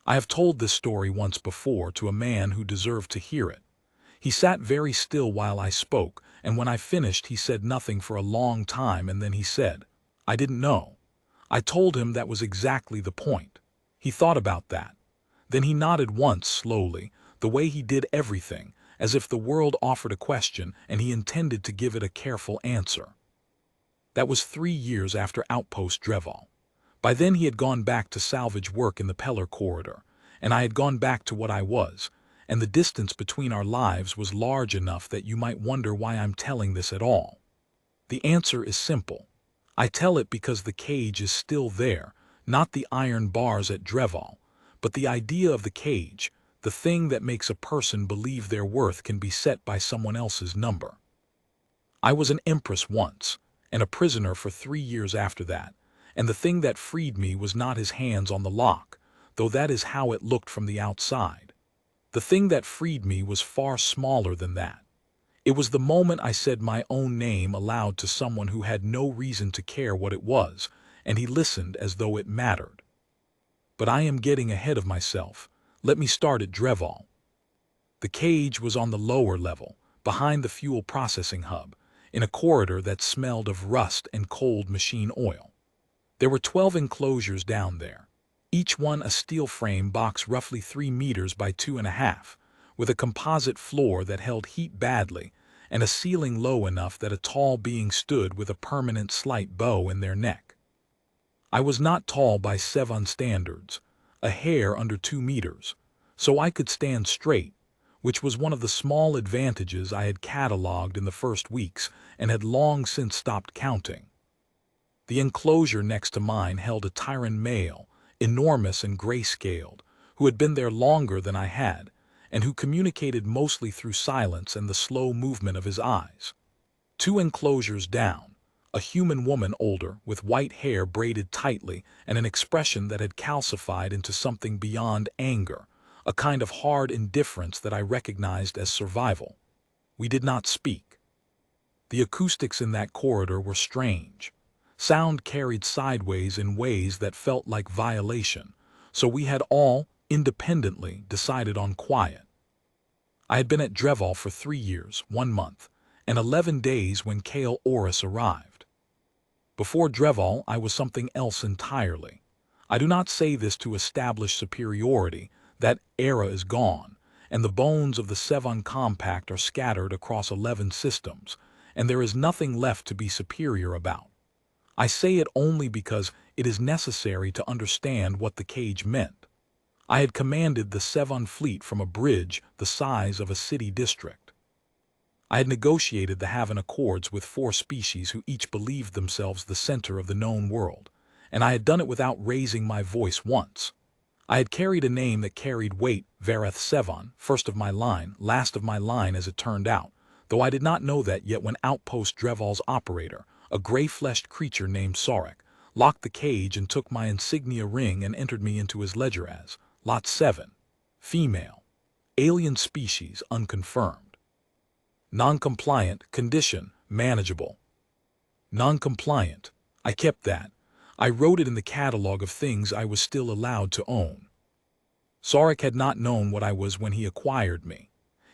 I have told this story once before to a man who deserved to hear it. He sat very still while I spoke, and when I finished he said nothing for a long time, and then he said, "I didn't know." I told him that was exactly the point. He thought about that. Then he nodded once slowly, the way he did everything, as if the world offered a question and he intended to give it a careful answer. That was 3 years after Outpost Dreval. By then he had gone back to salvage work in the Peller corridor, and I had gone back to what I was, and the distance between our lives was large enough that you might wonder why I'm telling this at all. The answer is simple. I tell it because the cage is still there, not the iron bars at Dreval, but the idea of the cage, the thing that makes a person believe their worth can be set by someone else's number. I was an empress once, and a prisoner for 3 years after that, and the thing that freed me was not his hands on the lock, though that is how it looked from the outside. The thing that freed me was far smaller than that. It was the moment I said my own name aloud to someone who had no reason to care what it was, and he listened as though it mattered. But I am getting ahead of myself. Let me start at Dreval. The cage was on the lower level, behind the fuel processing hub, in a corridor that smelled of rust and cold machine oil. There were 12 enclosures down there, each one a steel frame box roughly 3 meters by 2.5, with a composite floor that held heat badly, and a ceiling low enough that a tall being stood with a permanent slight bow in their neck. I was not tall by Sevon standards, a hair under 2 meters, so I could stand straight, which was one of the small advantages I had catalogued in the first weeks and had long since stopped counting. The enclosure next to mine held a Tyran male, enormous and gray-scaled, who had been there longer than I had, and who communicated mostly through silence and the slow movement of his eyes. 2 enclosures down, a human woman older, with white hair braided tightly and an expression that had calcified into something beyond anger, a kind of hard indifference that I recognized as survival. We did not speak. The acoustics in that corridor were strange. Sound carried sideways in ways that felt like violation, so we had all, independently, decided on quiet. I had been at Dreval for 3 years, 1 month, and 11 days when Kale Oris arrived. Before Dreval, I was something else entirely. I do not say this to establish superiority. That era is gone, and the bones of the Sevon Compact are scattered across 11 systems, and there is nothing left to be superior about. I say it only because it is necessary to understand what the cage meant. I had commanded the Sevon fleet from a bridge the size of a city district. I had negotiated the Haven Accords with 4 species who each believed themselves the center of the known world, and I had done it without raising my voice once. I had carried a name that carried weight, Vareth Sevon, first of my line, last of my line as it turned out, though I did not know that yet when Outpost Dreval's operator, a gray-fleshed creature named Sarek, locked the cage and took my insignia ring and entered me into his ledger as Lot 7, female, alien species unconfirmed. Non-compliant, condition, manageable. Non-compliant, I kept that. I wrote it in the catalog of things I was still allowed to own. Sarek had not known what I was when he acquired me.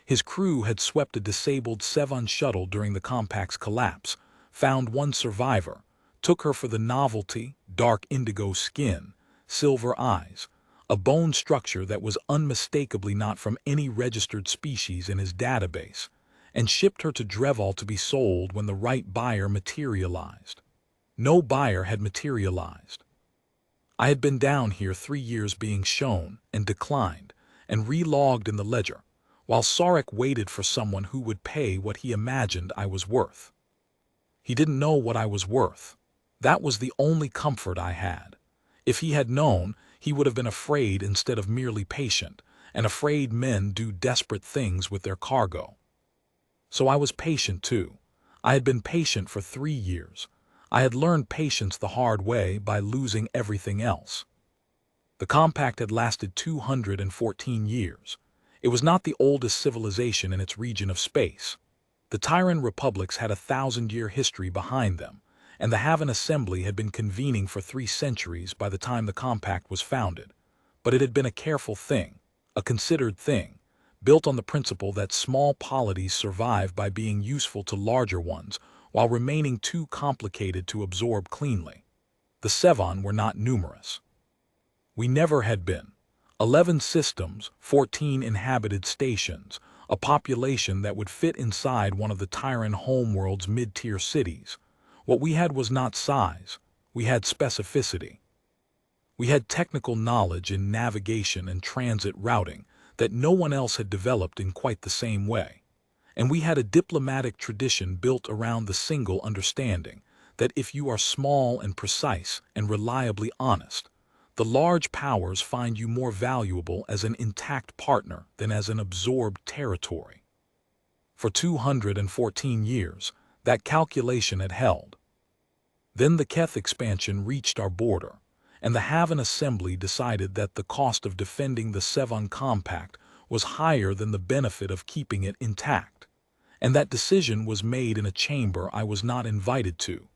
His crew had swept a disabled Sevon shuttle during the Compact's collapse, found 1 survivor, took her for the novelty, dark indigo skin, silver eyes, a bone structure that was unmistakably not from any registered species in his database, and shipped her to Dreval to be sold when the right buyer materialized. No buyer had materialized. I had been down here 3 years being shown and declined and re-logged in the ledger, while Sarek waited for someone who would pay what he imagined I was worth. He didn't know what I was worth. That was the only comfort I had. If he had known, he would have been afraid instead of merely patient, and afraid men do desperate things with their cargo. So I was patient too. I had been patient for 3 years. I had learned patience the hard way by losing everything else. The Compact had lasted 214 years. It was not the oldest civilization in its region of space. The Tyran republics had a 1,000-year history behind them, and the Haven Assembly had been convening for 3 centuries by the time the Compact was founded. but it had been a careful thing, a considered thing, built on the principle that small polities survive by being useful to larger ones while remaining too complicated to absorb cleanly. The Sevon were not numerous. We never had been. 11 systems, 14 inhabited stations, a population that would fit inside one of the tyrant homeworld's mid-tier cities. What we had was not size, we had specificity. We had technical knowledge in navigation and transit routing that no one else had developed in quite the same way. And we had a diplomatic tradition built around the single understanding that if you are small and precise and reliably honest, the large powers find you more valuable as an intact partner than as an absorbed territory. For 214 years, that calculation had held. Then the Keth expansion reached our border, and the Haven Assembly decided that the cost of defending the Sevon Compact was higher than the benefit of keeping it intact. And that decision was made in a chamber I was not invited to,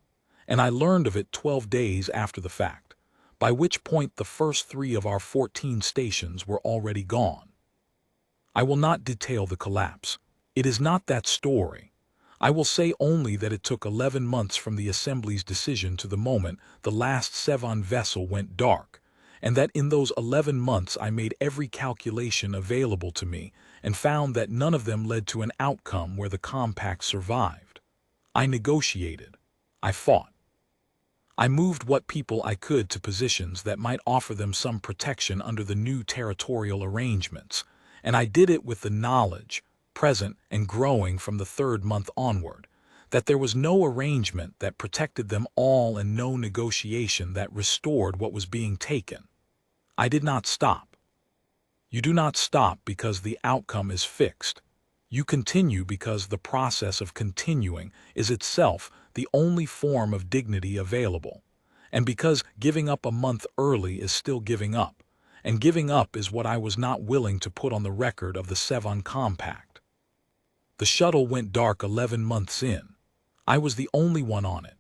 and I learned of it 12 days after the fact, by which point the first 3 of our 14 stations were already gone. I will not detail the collapse. It is not that story. I will say only that it took 11 months from the Assembly's decision to the moment the last Sevon vessel went dark, and that in those 11 months I made every calculation available to me and found that none of them led to an outcome where the compact survived. I negotiated. I fought. I moved what people I could to positions that might offer them some protection under the new territorial arrangements, and I did it with the knowledge, present and growing from the 3rd month onward, that there was no arrangement that protected them all and no negotiation that restored what was being taken. I did not stop. You do not stop because the outcome is fixed. You continue because the process of continuing is itself the only form of dignity available, and because giving up a month early is still giving up, and giving up is what I was not willing to put on the record of the Sevon Compact. The shuttle went dark 11 months in. I was the only one on it.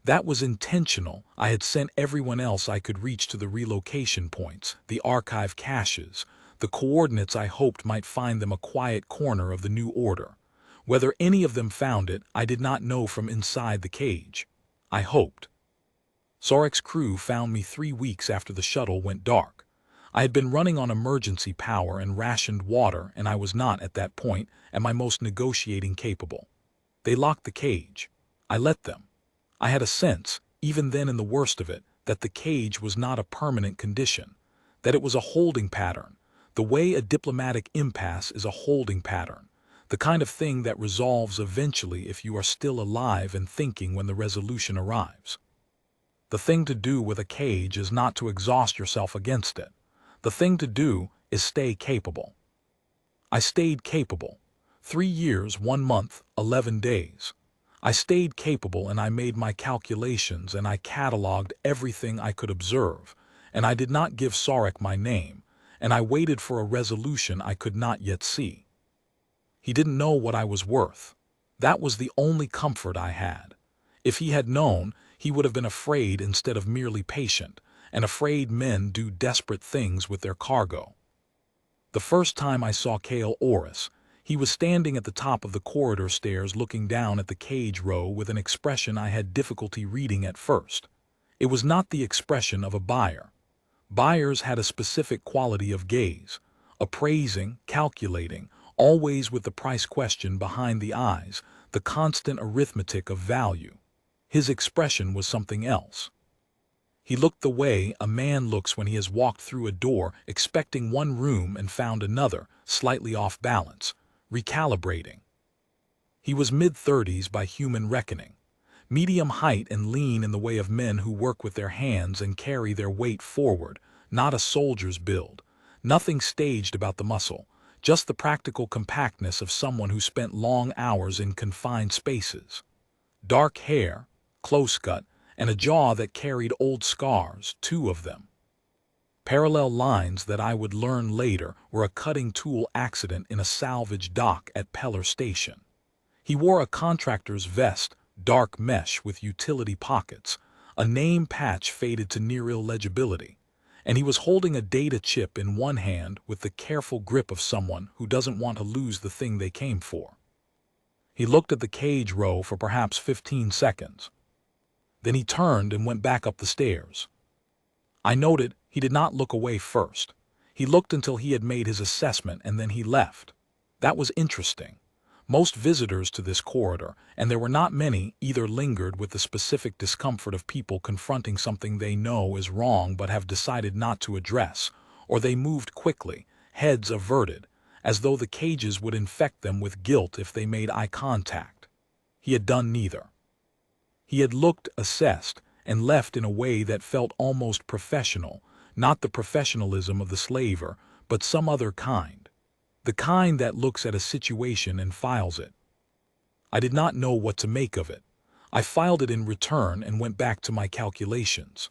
That was intentional. I had sent everyone else I could reach to the relocation points, the archive caches, the coordinates I hoped might find them a quiet corner of the new order. Whether any of them found it, I did not know from inside the cage. I hoped. Sarek's crew found me 3 weeks after the shuttle went dark. I had been running on emergency power and rationed water, and I was not, at that point, at my most negotiating capable. They locked the cage. I let them. I had a sense, even then in the worst of it, that the cage was not a permanent condition, that it was a holding pattern, the way a diplomatic impasse is a holding pattern, the kind of thing that resolves eventually if you are still alive and thinking when the resolution arrives. The thing to do with a cage is not to exhaust yourself against it. The thing to do is stay capable. I stayed capable. 3 years, 1 month, 11 days. I stayed capable, and I made my calculations, and I cataloged everything I could observe, and I did not give Sarek my name, and I waited for a resolution I could not yet see. He didn't know what I was worth. That was the only comfort I had. If he had known, he would have been afraid instead of merely patient, and afraid men do desperate things with their cargo. The first time I saw Kale Oris, he was standing at the top of the corridor stairs looking down at the cage row with an expression I had difficulty reading at first. It was not the expression of a buyer. Buyers had a specific quality of gaze, appraising, calculating, always with the price question behind the eyes, the constant arithmetic of value. His expression was something else. He looked the way a man looks when he has walked through a door expecting one room and found another, slightly off balance, recalibrating. He was mid-30s by human reckoning, medium height and lean in the way of men who work with their hands and carry their weight forward, not a soldier's build, nothing staged about the muscle, just the practical compactness of someone who spent long hours in confined spaces. Dark hair, close-cut, and a jaw that carried old scars, 2 of them. Parallel lines that I would learn later were a cutting tool accident in a salvage dock at Peller Station. He wore a contractor's vest, dark mesh with utility pockets, a name patch faded to near illegibility, and he was holding a data chip in one hand with the careful grip of someone who doesn't want to lose the thing they came for. He looked at the cage row for perhaps 15 seconds. Then he turned and went back up the stairs. I noted he did not look away first. He looked until he had made his assessment and then he left. That was interesting. Most visitors to this corridor, and there were not many, either lingered with the specific discomfort of people confronting something they know is wrong but have decided not to address, or they moved quickly, heads averted, as though the cages would infect them with guilt if they made eye contact. He had done neither. He had looked, assessed, and left in a way that felt almost professional, not the professionalism of the slaver, but some other kind. The kind that looks at a situation and files it. I did not know what to make of it. I filed it in return and went back to my calculations.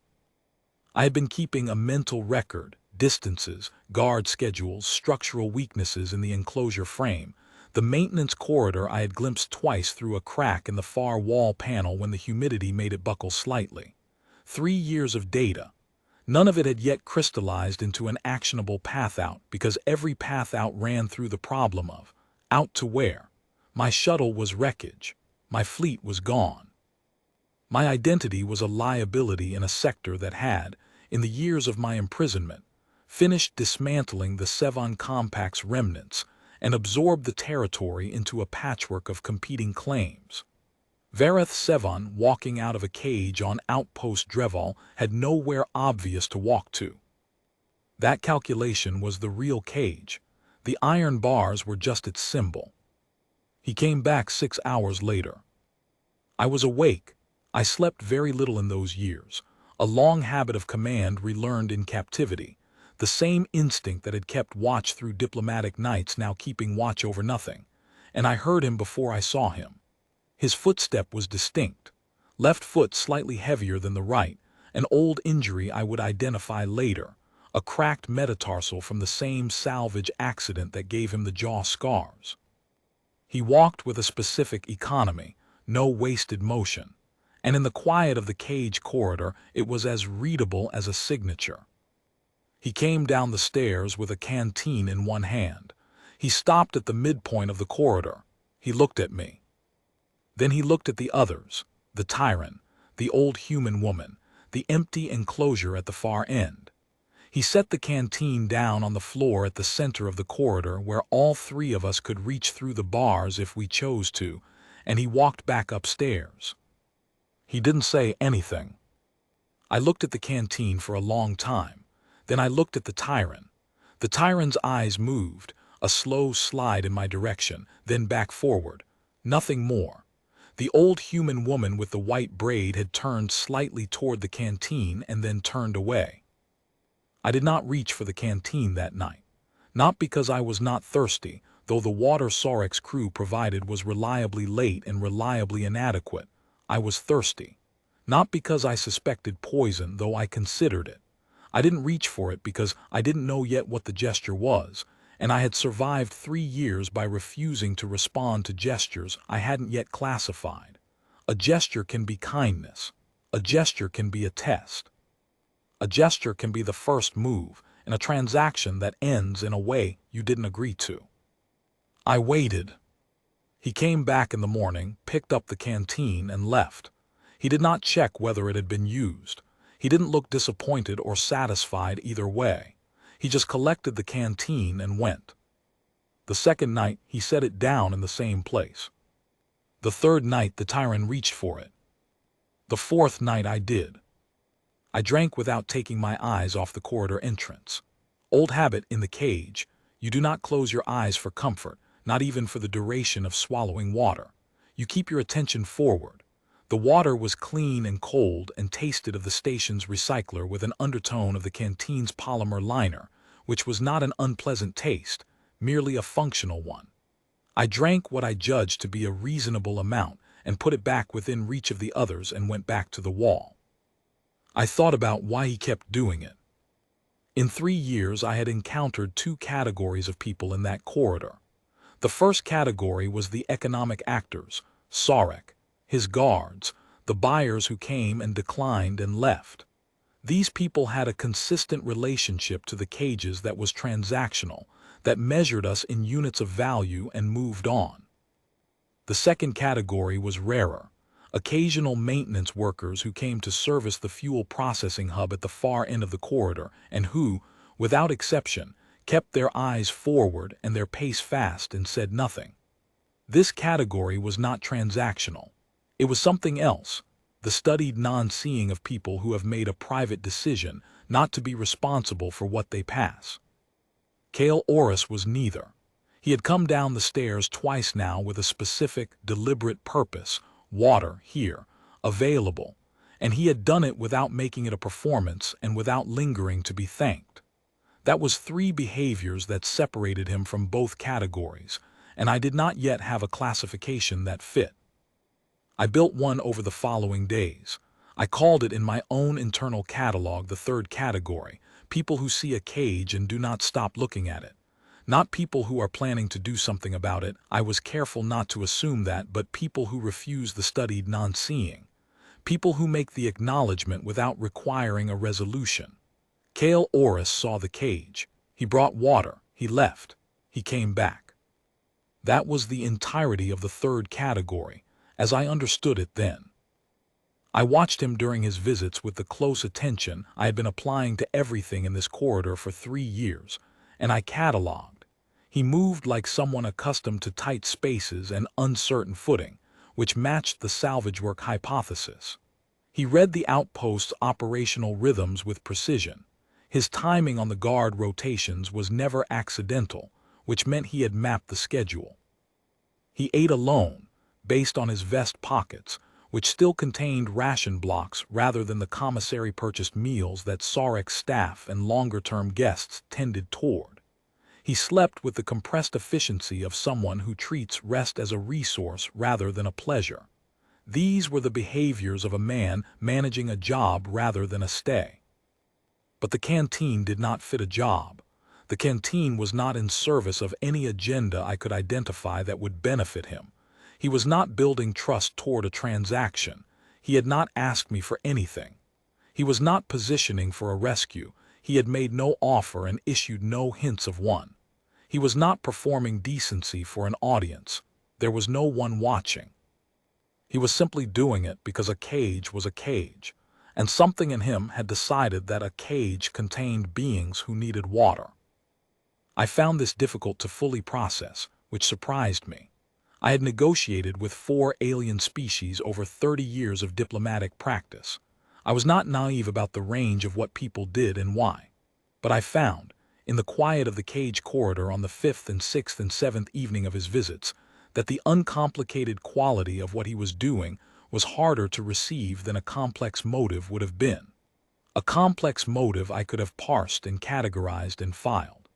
I had been keeping a mental record, distances, guard schedules, structural weaknesses in the enclosure frame. The maintenance corridor I had glimpsed twice through a crack in the far wall panel when the humidity made it buckle slightly. 3 years of data. None of it had yet crystallized into an actionable path out because every path out ran through the problem of, out to where? My shuttle was wreckage. My fleet was gone. My identity was a liability in a sector that had, in the years of my imprisonment, finished dismantling the Sevon Compact's remnants and absorbed the territory into a patchwork of competing claims. Vareth Sevon, walking out of a cage on Outpost Dreval, had nowhere obvious to walk to. That calculation was the real cage. The iron bars were just its symbol. He came back 6 hours later. I was awake. I slept very little in those years, a long habit of command relearned in captivity, the same instinct that had kept watch through diplomatic nights now keeping watch over nothing, and I heard him before I saw him. His footstep was distinct, left foot slightly heavier than the right, an old injury I would identify later, a cracked metatarsal from the same salvage accident that gave him the jaw scars. He walked with a specific economy, no wasted motion, and in the quiet of the cage corridor it was as readable as a signature. He came down the stairs with a canteen in one hand. He stopped at the midpoint of the corridor. He looked at me. Then he looked at the others, the tyrant, the old human woman, the empty enclosure at the far end. He set the canteen down on the floor at the center of the corridor where all 3 of us could reach through the bars if we chose to, and he walked back upstairs. He didn't say anything. I looked at the canteen for a long time. Then I looked at the tyrant. The tyrant's eyes moved, a slow slide in my direction, then back forward. Nothing more. The old human woman with the white braid had turned slightly toward the canteen and then turned away. I did not reach for the canteen that night. Not because I was not thirsty, though the water Sorek's crew provided was reliably late and reliably inadequate. I was thirsty. Not because I suspected poison, though I considered it. I didn't reach for it because I didn't know yet what the gesture was, and I had survived 3 years by refusing to respond to gestures I hadn't yet classified. A gesture can be kindness. A gesture can be a test. A gesture can be the first move in a transaction that ends in a way you didn't agree to. I waited. He came back in the morning, picked up the canteen, and left. He did not check whether it had been used. He didn't look disappointed or satisfied either way. He just collected the canteen and went. The second night, he set it down in the same place. The third night, the tyrant reached for it. The fourth night, I did. I drank without taking my eyes off the corridor entrance. Old habit in the cage, you do not close your eyes for comfort, not even for the duration of swallowing water. You keep your attention forward. The water was clean and cold and tasted of the station's recycler with an undertone of the canteen's polymer liner, which was not an unpleasant taste, merely a functional one. I drank what I judged to be a reasonable amount and put it back within reach of the others and went back to the wall. I thought about why he kept doing it. In 3 years, I had encountered 2 categories of people in that corridor. The first category was the economic actors, Sarek, his guards, the buyers who came and declined and left. These people had a consistent relationship to the cages that was transactional, that measured us in units of value and moved on. The second category was rarer, occasional maintenance workers who came to service the fuel processing hub at the far end of the corridor and who, without exception, kept their eyes forward and their pace fast and said nothing. This category was not transactional. It was something else, the studied non-seeing of people who have made a private decision not to be responsible for what they pass. Cale Orris was neither. He had come down the stairs twice now with a specific, deliberate purpose, water, here, available, and he had done it without making it a performance and without lingering to be thanked. That was 3 behaviors that separated him from both categories, and I did not yet have a classification that fit. I built one over the following days. I called it in my own internal catalog the third category, people who see a cage and do not stop looking at it. Not people who are planning to do something about it, I was careful not to assume that, but people who refuse the studied non-seeing. People who make the acknowledgement without requiring a resolution. Cale Orris saw the cage. He brought water. He left. He came back. That was the entirety of the third category, as I understood it then. I watched him during his visits with the close attention I had been applying to everything in this corridor for 3 years, and I cataloged. He moved like someone accustomed to tight spaces and uncertain footing, which matched the salvage work hypothesis. He read the outpost's operational rhythms with precision. His timing on the guard rotations was never accidental, which meant he had mapped the schedule. He ate alone, based on his vest pockets, which still contained ration blocks rather than the commissary-purchased meals that SAREC staff and longer-term guests tended toward. He slept with the compressed efficiency of someone who treats rest as a resource rather than a pleasure. These were the behaviors of a man managing a job rather than a stay. But the canteen did not fit a job. The canteen was not in service of any agenda I could identify that would benefit him. He was not building trust toward a transaction. He had not asked me for anything. He was not positioning for a rescue. He had made no offer and issued no hints of one. He was not performing decency for an audience. There was no one watching. He was simply doing it because a cage was a cage, and something in him had decided that a cage contained beings who needed water. I found this difficult to fully process, which surprised me. I had negotiated with 4 alien species over 30 years of diplomatic practice. I was not naive about the range of what people did and why. But I found, in the quiet of the cage corridor on the 5th and 6th and 7th evening of his visits, that the uncomplicated quality of what he was doing was harder to receive than a complex motive would have been. A complex motive I could have parsed and categorized and filed.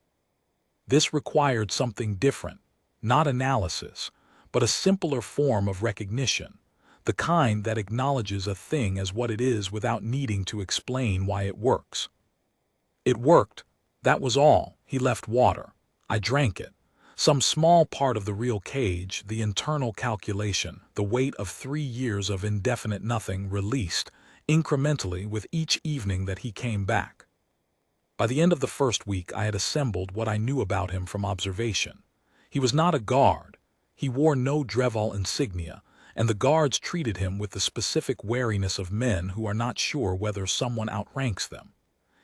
This required something different, not analysis, but a simpler form of recognition, the kind that acknowledges a thing as what it is without needing to explain why it works. It worked. That was all. He left water. I drank it. Some small part of the real cage, the internal calculation, the weight of 3 years of indefinite nothing released, incrementally with each evening that he came back. By the end of the first week I had assembled what I knew about him from observation. He was not a guard. He wore no Dreval insignia, and the guards treated him with the specific wariness of men who are not sure whether someone outranks them.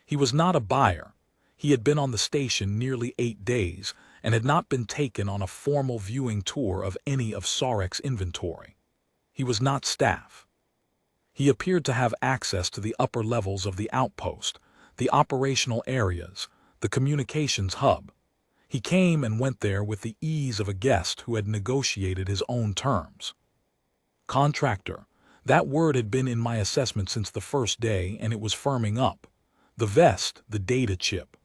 He was not a buyer. He had been on the station nearly 8 days and had not been taken on a formal viewing tour of any of SAREC's inventory. He was not staff. He appeared to have access to the upper levels of the outpost, the operational areas, the communications hub. He came and went there with the ease of a guest who had negotiated his own terms. Contractor. That word had been in my assessment since the first day, and it was firming up. The vest, the data chip.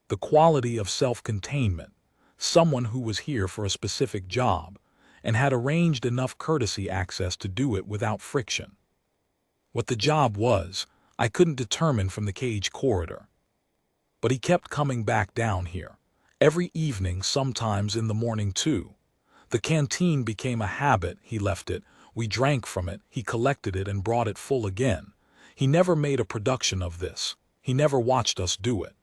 The quality of self-containment. Someone who was here for a specific job, and had arranged enough courtesy access to do it without friction. What the job was, I couldn't determine from the cage corridor. But he kept coming back down here. Every evening, sometimes in the morning too. The canteen became a habit. He left it. We drank from it. He collected it and brought it full again. He never made a production of this. He never watched us do it.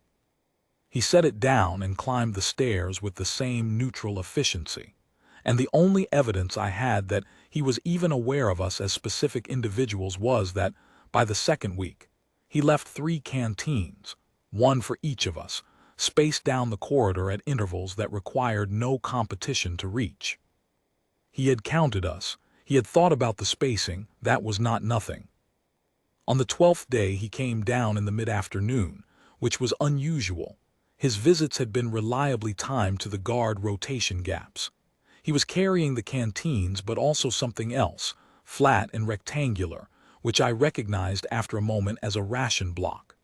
He set it down and climbed the stairs with the same neutral efficiency. And the only evidence I had that he was even aware of us as specific individuals was that, by the second week, he left 3 canteens, one for each of us, spaced down the corridor at intervals that required no competition to reach. He had counted us. He had thought about the spacing. That was not nothing. On the 12th day he came down in the mid-afternoon, which was unusual. His visits had been reliably timed to the guard rotation gaps. He was carrying the canteens but also something else, flat and rectangular, which I recognized after a moment as a ration block.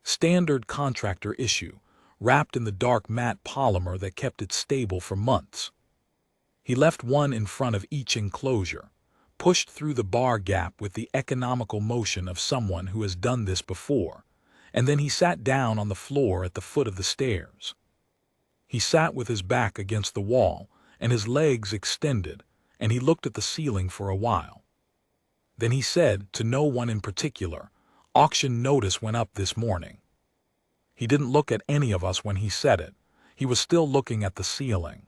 Standard contractor issue, wrapped in the dark matte polymer that kept it stable for months. He left one in front of each enclosure, pushed through the bar gap with the economical motion of someone who has done this before, and then he sat down on the floor at the foot of the stairs. He sat with his back against the wall and his legs extended, and he looked at the ceiling for a while. Then he said, to no one in particular, "Auction notice went up this morning." He didn't look at any of us when he said it. He was still looking at the ceiling.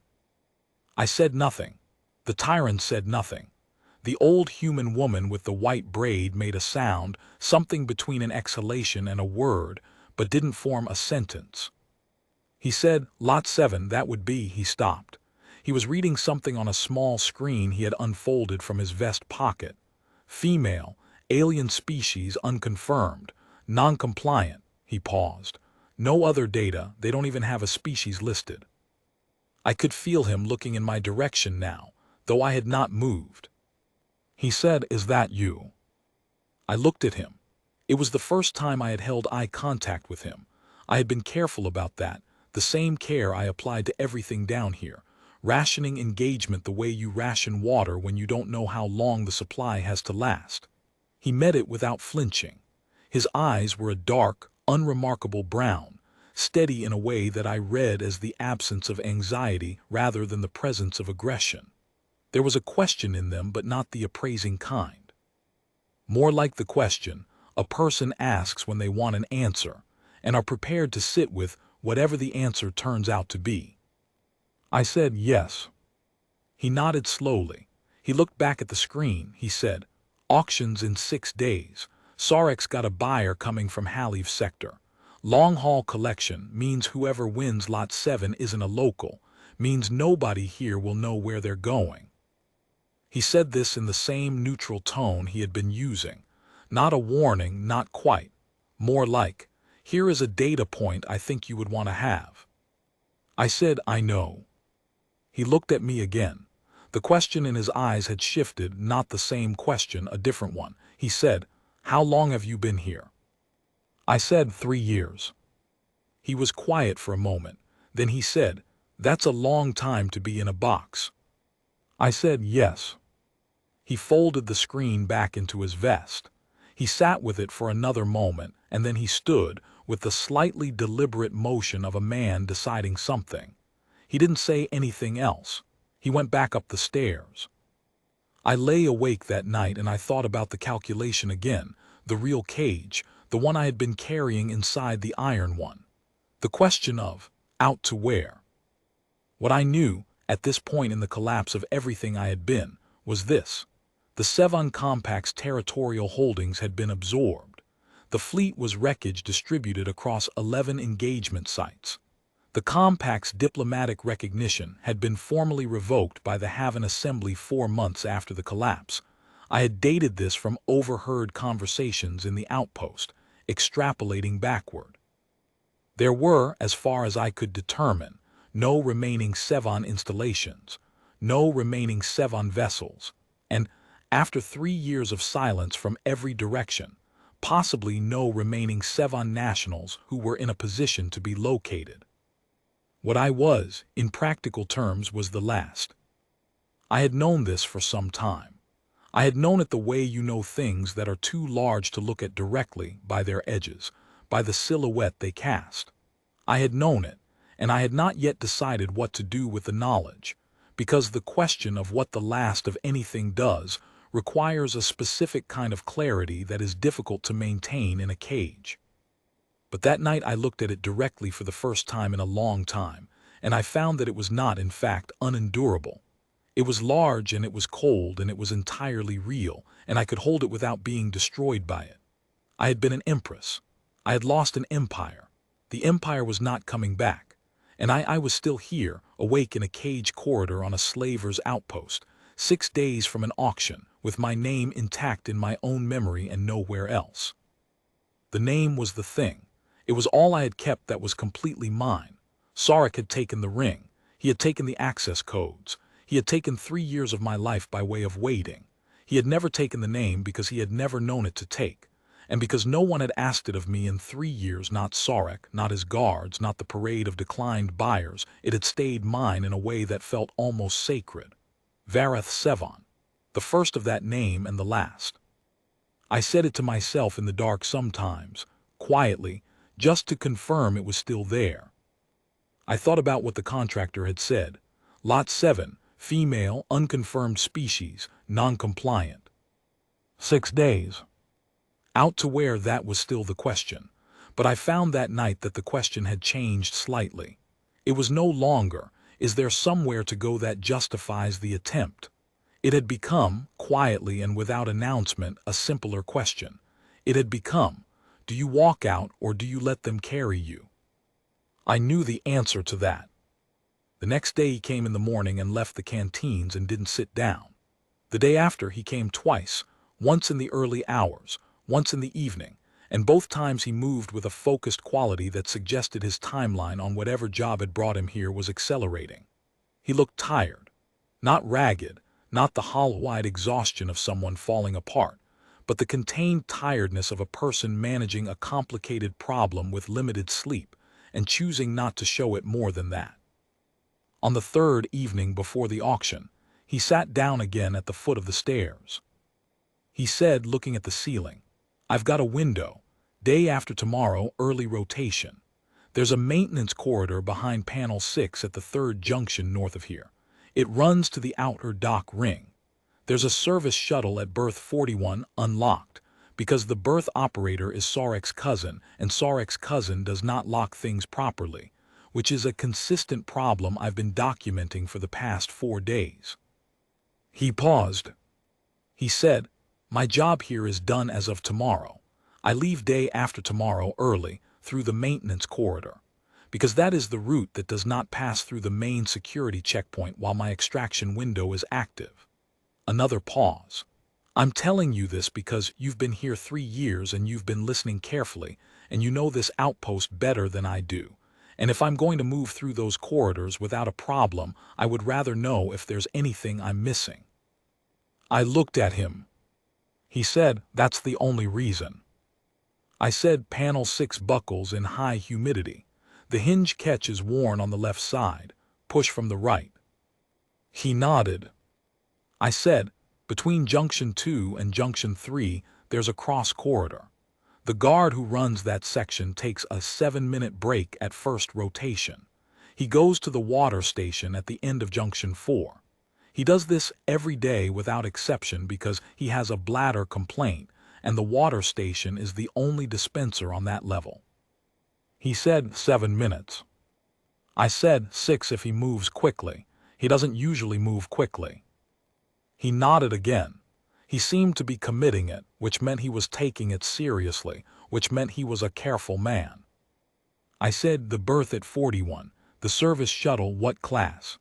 I said nothing. The tyrant said nothing. The old human woman with the white braid made a sound, something between an exhalation and a word, but didn't form a sentence. He said, "Lot 7, that would be." He stopped. He was reading something on a small screen he had unfolded from his vest pocket. Female, alien species unconfirmed, non-compliant. He paused. No other data, they don't even have a species listed. I could feel him looking in my direction now, though I had not moved. He said, "Is that you?" I looked at him. It was the first time I had held eye contact with him. I had been careful about that, the same care I applied to everything down here, rationing engagement the way you ration water when you don't know how long the supply has to last. He met it without flinching. His eyes were a dark, unremarkable brown, steady in a way that I read as the absence of anxiety rather than the presence of aggression. There was a question in them, but not the appraising kind. More like the question a person asks when they want an answer and are prepared to sit with whatever the answer turns out to be. I said, "Yes." He nodded slowly. He looked back at the screen. He said, "Auctions in 6 days. Sarek's got a buyer coming from Halleave sector. Long-haul collection means whoever wins Lot 7 isn't a local, means nobody here will know where they're going." He said this in the same neutral tone he had been using. Not a warning, not quite. More like, "Here is a data point I think you would want to have." I said, "I know." He looked at me again. The question in his eyes had shifted, not the same question, a different one. He said, "How long have you been here?" I said, 3 years. He was quiet for a moment. Then he said, "That's a long time to be in a box." I said, "Yes." He folded the screen back into his vest. He sat with it for another moment, and then he stood, with the slightly deliberate motion of a man deciding something. He didn't say anything else. He went back up the stairs. I lay awake that night and I thought about the calculation again, the real cage, the one I had been carrying inside the iron one. The question of, out to where? What I knew, at this point in the collapse of everything I had been, was this. The Sevon Compact's territorial holdings had been absorbed. The fleet was wreckage distributed across 11 engagement sites. The Compact's diplomatic recognition had been formally revoked by the Haven Assembly 4 months after the collapse. I had dated this from overheard conversations in the outpost, extrapolating backward. There were, as far as I could determine, no remaining Sevon installations, no remaining Sevon vessels, and, after 3 years of silence from every direction, possibly no remaining Sevon nationals who were in a position to be located. What I was, in practical terms, was the last. I had known this for some time. I had known it the way you know things that are too large to look at directly, by their edges, by the silhouette they cast. I had known it, and I had not yet decided what to do with the knowledge, because the question of what the last of anything does requires a specific kind of clarity that is difficult to maintain in a cage. But that night I looked at it directly for the first time in a long time, and I found that it was not, in fact, unendurable. It was large and it was cold and it was entirely real, and I could hold it without being destroyed by it. I had been an empress. I had lost an empire. The empire was not coming back, and I was still here, awake in a cage corridor on a slaver's outpost, 6 days from an auction, with my name intact in my own memory and nowhere else. The name was the thing. It was all I had kept that was completely mine. Sarek had taken the ring. He had taken the access codes. He had taken 3 years of my life by way of waiting. He had never taken the name because he had never known it to take, and because no one had asked it of me in 3 years, not Sarek, not his guards, not the parade of declined buyers, it had stayed mine in a way that felt almost sacred. Vareth Sevon, the first of that name and the last. I said it to myself in the dark sometimes, quietly, just to confirm it was still there. I thought about what the contractor had said. Lot 7, female, unconfirmed species, non-compliant. 6 days. Out to where, that was still the question. But I found that night that the question had changed slightly. It was no longer, is there somewhere to go that justifies the attempt? It had become, quietly and without announcement, a simpler question. It had become, do you walk out or do you let them carry you? I knew the answer to that. The next day he came in the morning and left the canteens and didn't sit down. The day after he came twice, once in the early hours, once in the evening, and both times he moved with a focused quality that suggested his timeline on whatever job had brought him here was accelerating. He looked tired. Not ragged, not the hollow-eyed exhaustion of someone falling apart, but the contained tiredness of a person managing a complicated problem with limited sleep and choosing not to show it more than that. On the third evening before the auction, he sat down again at the foot of the stairs. He said, looking at the ceiling, I've got a window. Day after tomorrow, early rotation. There's a maintenance corridor behind panel 6 at the 3rd junction north of here. It runs to the outer dock ring. There's a service shuttle at berth 41 unlocked, because the berth operator is Sarek's cousin, and Sarek's cousin does not lock things properly, which is a consistent problem I've been documenting for the past 4 days. He paused. He said, my job here is done as of tomorrow. I leave day after tomorrow early through the maintenance corridor, because that is the route that does not pass through the main security checkpoint while my extraction window is active. Another pause. I'm telling you this because you've been here 3 years and you've been listening carefully, and you know this outpost better than I do. And if I'm going to move through those corridors without a problem, I would rather know if there's anything I'm missing. I looked at him. He said, that's the only reason. I said, panel 6 buckles in high humidity. The hinge catch is worn on the left side. Push from the right. He nodded. I said, between junction 2 and junction 3, there's a cross corridor. The guard who runs that section takes a 7-minute break at first rotation. He goes to the water station at the end of junction 4. He does this every day without exception because he has a bladder complaint, and the water station is the only dispenser on that level. He said 7 minutes. I said 6 if he moves quickly. He doesn't usually move quickly. He nodded again. He seemed to be committing it, which meant he was taking it seriously, which meant he was a careful man. I said, the berth at 41, the service shuttle, what class?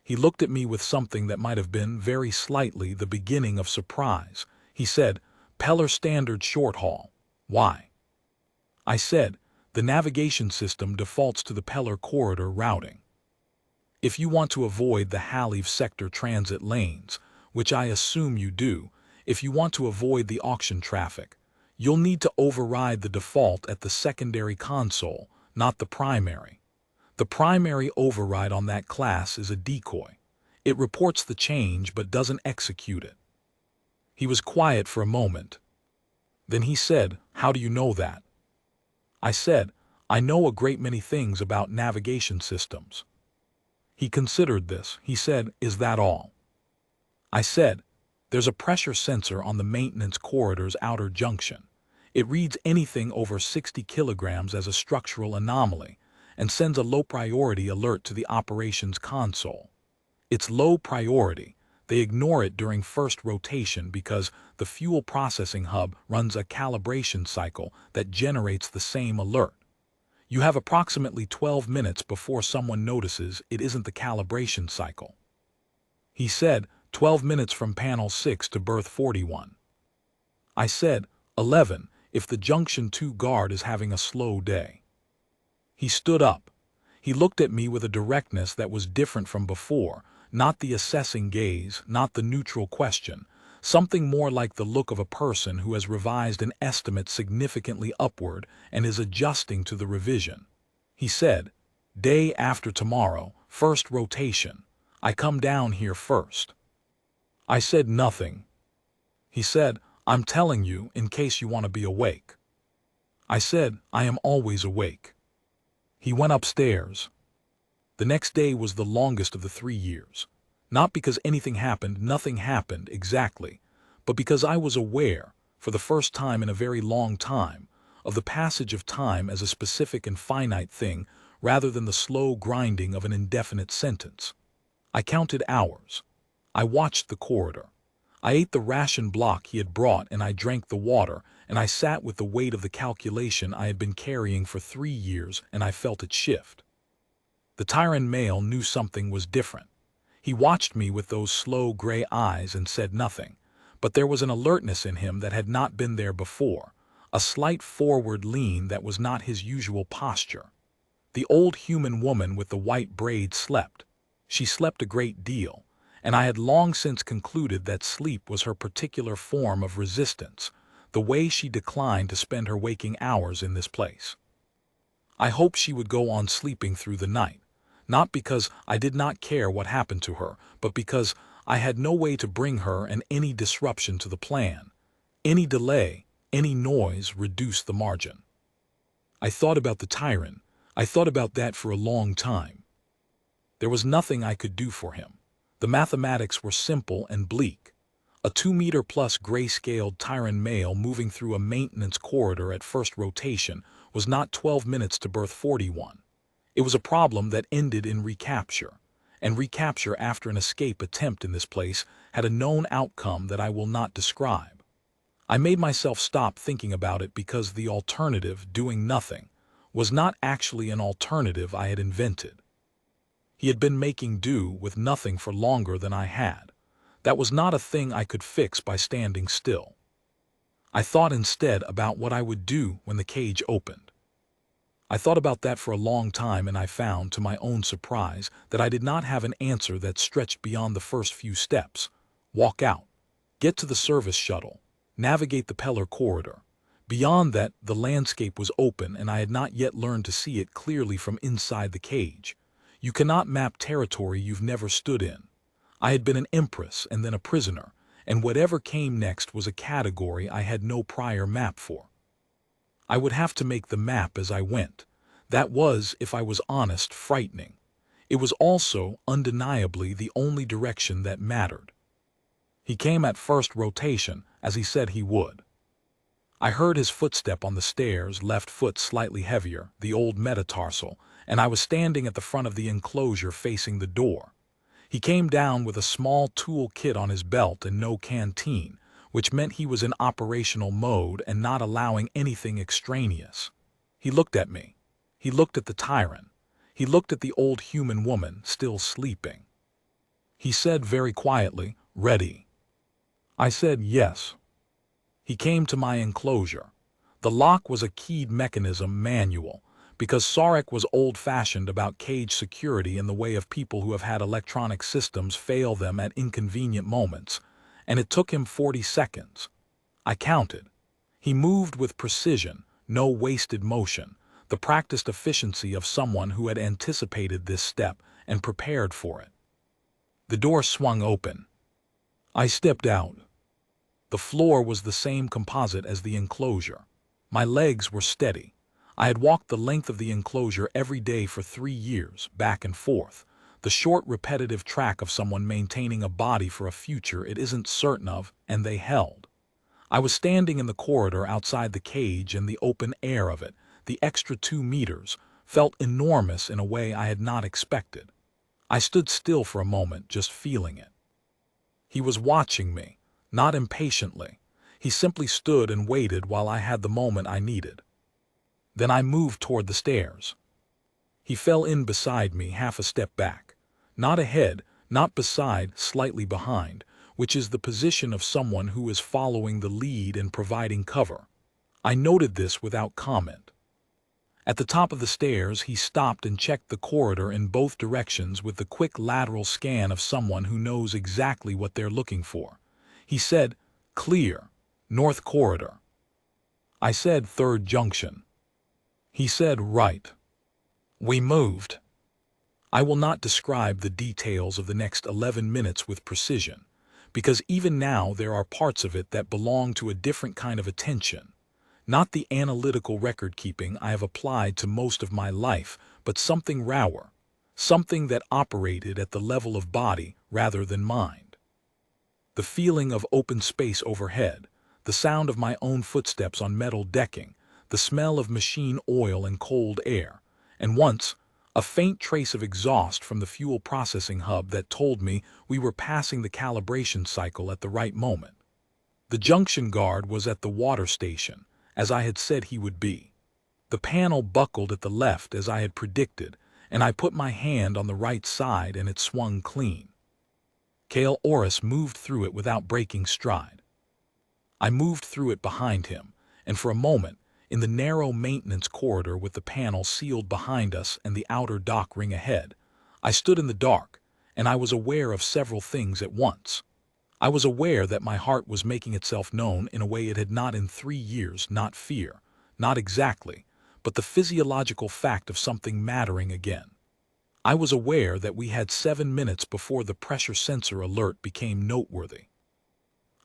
He looked at me with something that might have been, very slightly, the beginning of surprise. He said, Peller Standard Short Haul. Why? I said, the navigation system defaults to the Peller corridor routing. If you want to avoid the Haliv sector transit lanes, which I assume you do, if you want to avoid the auction traffic, you'll need to override the default at the secondary console, not the primary. The primary override on that class is a decoy. It reports the change but doesn't execute it. He was quiet for a moment. Then he said, how do you know that? I said, I know a great many things about navigation systems. He considered this. He said, is that all? I said, There's a pressure sensor on the maintenance corridor's outer junction. It reads anything over 60 kilograms as a structural anomaly and sends a low priority alert to the operations console. It's low priority. They ignore it during first rotation because the fuel processing hub runs a calibration cycle that generates the same alert. You have approximately 12 minutes before someone notices it isn't the calibration cycle. He said, 12 minutes from panel 6 to berth 41. I said, 11, if the junction 2 guard is having a slow day. He stood up. He looked at me with a directness that was different from before, not the assessing gaze, not the neutral question, something more like the look of a person who has revised an estimate significantly upward and is adjusting to the revision. He said, day after tomorrow, first rotation. I come down here first. I said nothing. He said, I'm telling you in case you want to be awake. I said, I am always awake. He went upstairs. The next day was the longest of the 3 years. Not because anything happened, nothing happened exactly, but because I was aware, for the first time in a very long time, of the passage of time as a specific and finite thing rather than the slow grinding of an indefinite sentence. I counted hours. I watched the corridor. I ate the ration block he had brought and I drank the water, and I sat with the weight of the calculation I had been carrying for 3 years and I felt it shift. The tyrant male knew something was different. He watched me with those slow gray eyes and said nothing, but there was an alertness in him that had not been there before, a slight forward lean that was not his usual posture. The old human woman with the white braid slept. She slept a great deal, and I had long since concluded that sleep was her particular form of resistance, the way she declined to spend her waking hours in this place. I hoped she would go on sleeping through the night, not because I did not care what happened to her, but because I had no way to bring her and any disruption to the plan. Any delay, any noise reduced the margin. I thought about the tyrant. I thought about that for a long time. There was nothing I could do for him. The mathematics were simple and bleak. A 2-meter-plus gray-scaled tyrant male moving through a maintenance corridor at first rotation was not 12 minutes to berth 41. It was a problem that ended in recapture, and recapture after an escape attempt in this place had a known outcome that I will not describe. I made myself stop thinking about it because the alternative, doing nothing, was not actually an alternative I had invented. He had been making do with nothing for longer than I had. That was not a thing I could fix by standing still. I thought instead about what I would do when the cage opened. I thought about that for a long time, and I found, to my own surprise, that I did not have an answer that stretched beyond the first few steps. Walk out. Get to the service shuttle. Navigate the Peller corridor. Beyond that, the landscape was open, and I had not yet learned to see it clearly from inside the cage. You cannot map territory you've never stood in. I had been an empress and then a prisoner, and whatever came next was a category I had no prior map for. I would have to make the map as I went. That was, if I was honest, frightening. It was also, undeniably, the only direction that mattered. He came at first rotation, as he said he would. I heard his footstep on the stairs, left foot slightly heavier, the old metatarsal, and I was standing at the front of the enclosure facing the door. He came down with a small tool kit on his belt and no canteen, which meant he was in operational mode and not allowing anything extraneous. He looked at me. He looked at the tyrant. He looked at the old human woman, still sleeping. He said very quietly, "Ready." I said yes. He came to my enclosure. The lock was a keyed mechanism, manual, because Sarek was old-fashioned about cage security in the way of people who have had electronic systems fail them at inconvenient moments, and it took him 40 seconds. I counted. He moved with precision, no wasted motion, the practiced efficiency of someone who had anticipated this step and prepared for it. The door swung open. I stepped out. The floor was the same composite as the enclosure. My legs were steady. I had walked the length of the enclosure every day for 3 years, back and forth. The short, repetitive track of someone maintaining a body for a future it isn't certain of, and they held. I was standing in the corridor outside the cage, and the open air of it, the extra 2 meters, felt enormous in a way I had not expected. I stood still for a moment, just feeling it. He was watching me, not impatiently. He simply stood and waited while I had the moment I needed. Then I moved toward the stairs. He fell in beside me, half a step back. Not ahead, not beside, slightly behind, which is the position of someone who is following the lead and providing cover. I noted this without comment. At the top of the stairs, he stopped and checked the corridor in both directions with the quick lateral scan of someone who knows exactly what they're looking for. He said, "Clear, North Corridor." I said, "Third junction." He said, "Right." We moved. I will not describe the details of the next 11 minutes with precision, because even now there are parts of it that belong to a different kind of attention. Not the analytical record-keeping I have applied to most of my life, but something rawer, something that operated at the level of body rather than mind. The feeling of open space overhead, the sound of my own footsteps on metal decking, the smell of machine oil and cold air, and once, a faint trace of exhaust from the fuel processing hub that told me we were passing the calibration cycle at the right moment. The junction guard was at the water station, as I had said he would be. The panel buckled at the left as I had predicted, and I put my hand on the right side and it swung clean. Cale Orris moved through it without breaking stride. I moved through it behind him, and for a moment, in the narrow maintenance corridor with the panel sealed behind us and the outer dock ring ahead, I stood in the dark, and I was aware of several things at once. I was aware that my heart was making itself known in a way it had not in 3 years, not fear, not exactly, but the physiological fact of something mattering again. I was aware that we had 7 minutes before the pressure sensor alert became noteworthy.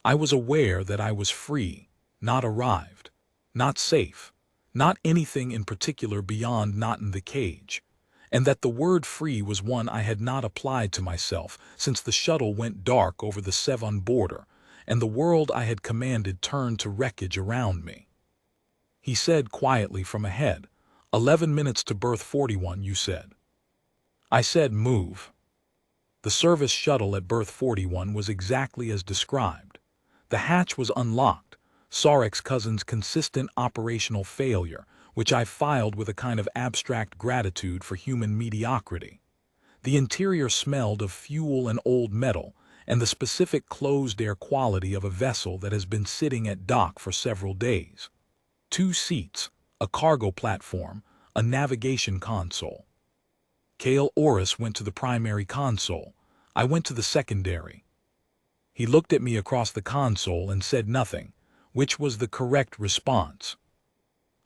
I was aware that I was free, not arrived, not safe, not anything in particular beyond not in the cage, and that the word free was one I had not applied to myself since the shuttle went dark over the Sevon border, and the world I had commanded turned to wreckage around me. He said quietly from ahead, 11 minutes to berth 41, you said. I said, move. The service shuttle at berth 41 was exactly as described. The hatch was unlocked, Sarek's cousin's consistent operational failure, which I filed with a kind of abstract gratitude for human mediocrity. The interior smelled of fuel and old metal, and the specific closed-air quality of a vessel that has been sitting at dock for several days. 2 seats, a cargo platform, a navigation console. Cale Orris went to the primary console. I went to the secondary. He looked at me across the console and said nothing, which was the correct response.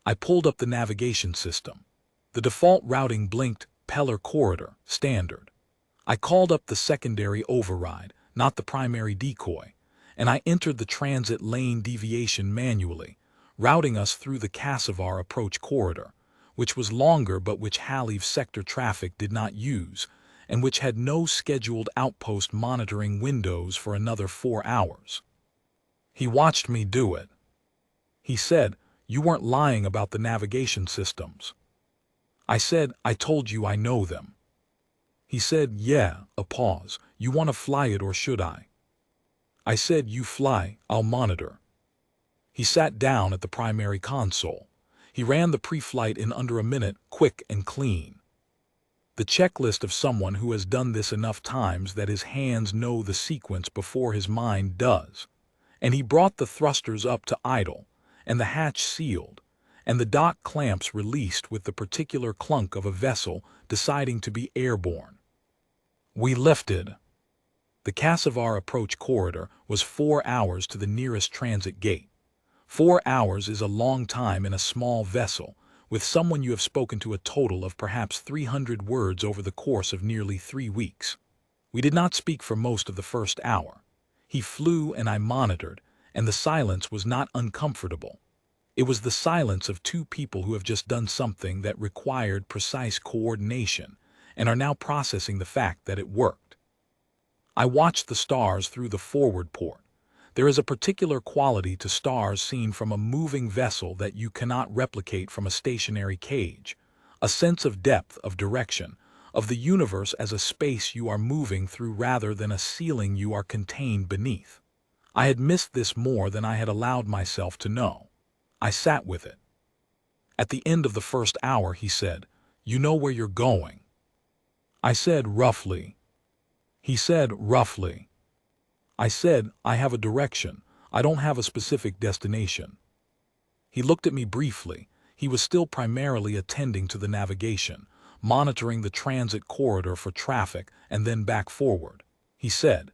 I pulled up the navigation system. The default routing blinked, Peller Corridor, standard. I called up the secondary override, not the primary decoy, and I entered the transit lane deviation manually, routing us through the Cassivar approach corridor, which was longer but which Haliv sector traffic did not use, and which had no scheduled outpost monitoring windows for another 4 hours. He watched me do it. He said, "You weren't lying about the navigation systems." I said, "I told you I know them." He said, "Yeah," a pause. "You want to fly it or should I?" I said, "You fly, I'll monitor." He sat down at the primary console. He ran the pre-flight in under a minute, quick and clean. The checklist of someone who has done this enough times that his hands know the sequence before his mind does. And he brought the thrusters up to idle, and the hatch sealed, and the dock clamps released with the particular clunk of a vessel deciding to be airborne. We lifted. The Cassivar approach corridor was 4 hours to the nearest transit gate. 4 hours is a long time in a small vessel, with someone you have spoken to a total of perhaps 300 words over the course of nearly 3 weeks. We did not speak for most of the first hour. He flew and I monitored, and the silence was not uncomfortable. It was the silence of 2 people who have just done something that required precise coordination, and are now processing the fact that it worked. I watched the stars through the forward port. There is a particular quality to stars seen from a moving vessel that you cannot replicate from a stationary cage, a sense of depth, of direction, of the universe as a space you are moving through rather than a ceiling you are contained beneath. I had missed this more than I had allowed myself to know. I sat with it. At the end of the first hour, he said, "You know where you're going?" I said, "Roughly." He said, "Roughly." I said, "I have a direction. I don't have a specific destination." He looked at me briefly. He was still primarily attending to the navigation, monitoring the transit corridor for traffic, and then back forward. He said,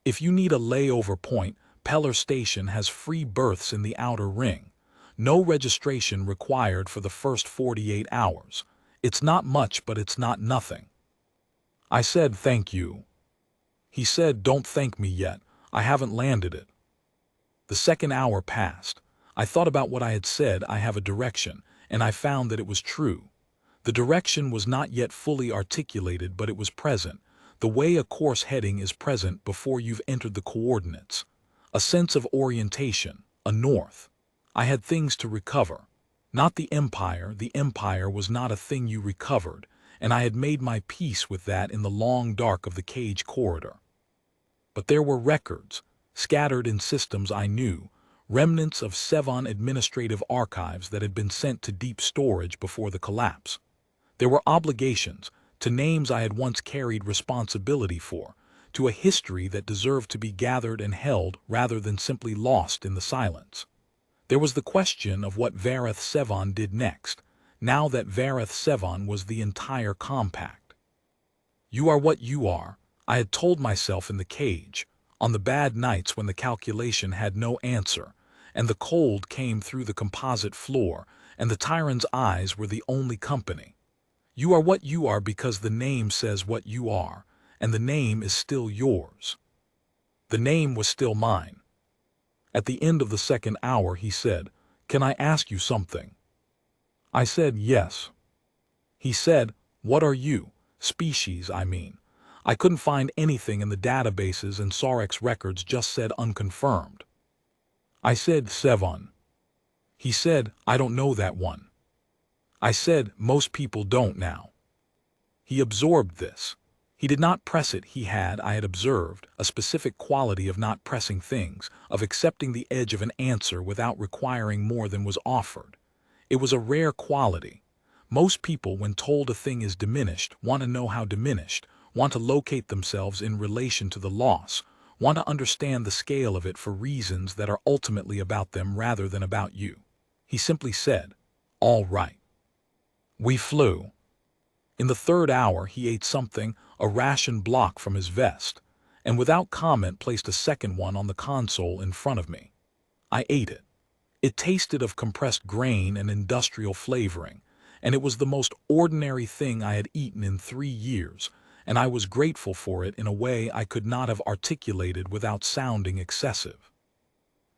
"If you need a layover point, Peller Station has free berths in the outer ring. No registration required for the first 48 hours. It's not much, but it's not nothing." I said, "Thank you." He said, "Don't thank me yet. I haven't landed it." The second hour passed. I thought about what I had said, "I have a direction," and I found that it was true. The direction was not yet fully articulated, but it was present, the way a course heading is present before you've entered the coordinates. A sense of orientation, a north. I had things to recover. Not the empire was not a thing you recovered, and I had made my peace with that in the long dark of the cage corridor. But there were records, scattered in systems I knew, remnants of Sevon administrative archives that had been sent to deep storage before the collapse. There were obligations, to names I had once carried responsibility for, to a history that deserved to be gathered and held rather than simply lost in the silence. There was the question of what Vareth Sevon did next, now that Vareth Sevon was the entire compact. You are what you are, I had told myself in the cage, on the bad nights when the calculation had no answer, and the cold came through the composite floor, and the tyrant's eyes were the only company. You are what you are because the name says what you are, and the name is still yours. The name was still mine. At the end of the second hour, he said, "Can I ask you something?" I said, "Yes." He said, "What are you? Species, I mean. I couldn't find anything in the databases and Sarex records just said unconfirmed." I said, "Sevon." He said, "I don't know that one." I said, "Most people don't now." He absorbed this. He did not press it. I had observed, a specific quality of not pressing things, of accepting the edge of an answer without requiring more than was offered. It was a rare quality. Most people, when told a thing is diminished, want to know how diminished, want to locate themselves in relation to the loss, want to understand the scale of it for reasons that are ultimately about them rather than about you. He simply said, "All right." We flew. In the third hour, he ate something, a ration block from his vest, and without comment placed a second one on the console in front of me. I ate it. It tasted of compressed grain and industrial flavoring, and it was the most ordinary thing I had eaten in 3 years, and I was grateful for it in a way I could not have articulated without sounding excessive.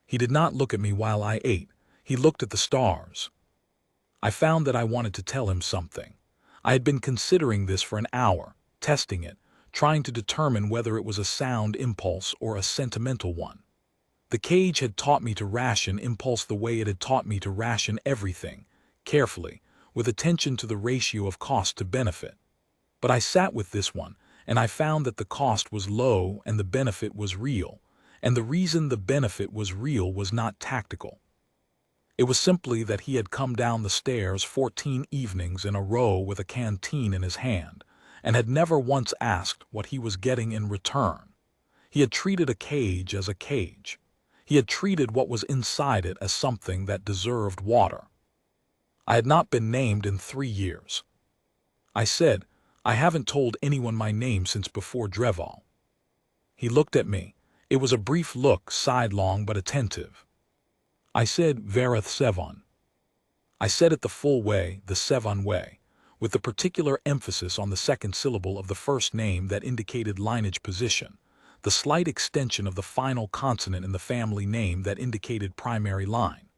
He did not look at me while I ate. He looked at the stars. I found that I wanted to tell him something. I had been considering this for an hour, testing it, trying to determine whether it was a sound impulse or a sentimental one. The cage had taught me to ration impulse the way it had taught me to ration everything, carefully, with attention to the ratio of cost to benefit. But I sat with this one, and I found that the cost was low and the benefit was real, and the reason the benefit was real was not tactical. It was simply that he had come down the stairs 14 evenings in a row with a canteen in his hand, and had never once asked what he was getting in return. He had treated a cage as a cage. He had treated what was inside it as something that deserved water. I had not been named in 3 years. I said, "I haven't told anyone my name since before Dreval." He looked at me. It was a brief look, sidelong but attentive. I said, "Vareth Sevon." I said it the full way, the Sevon way, with the particular emphasis on the second syllable of the first name that indicated lineage position, the slight extension of the final consonant in the family name that indicated primary line.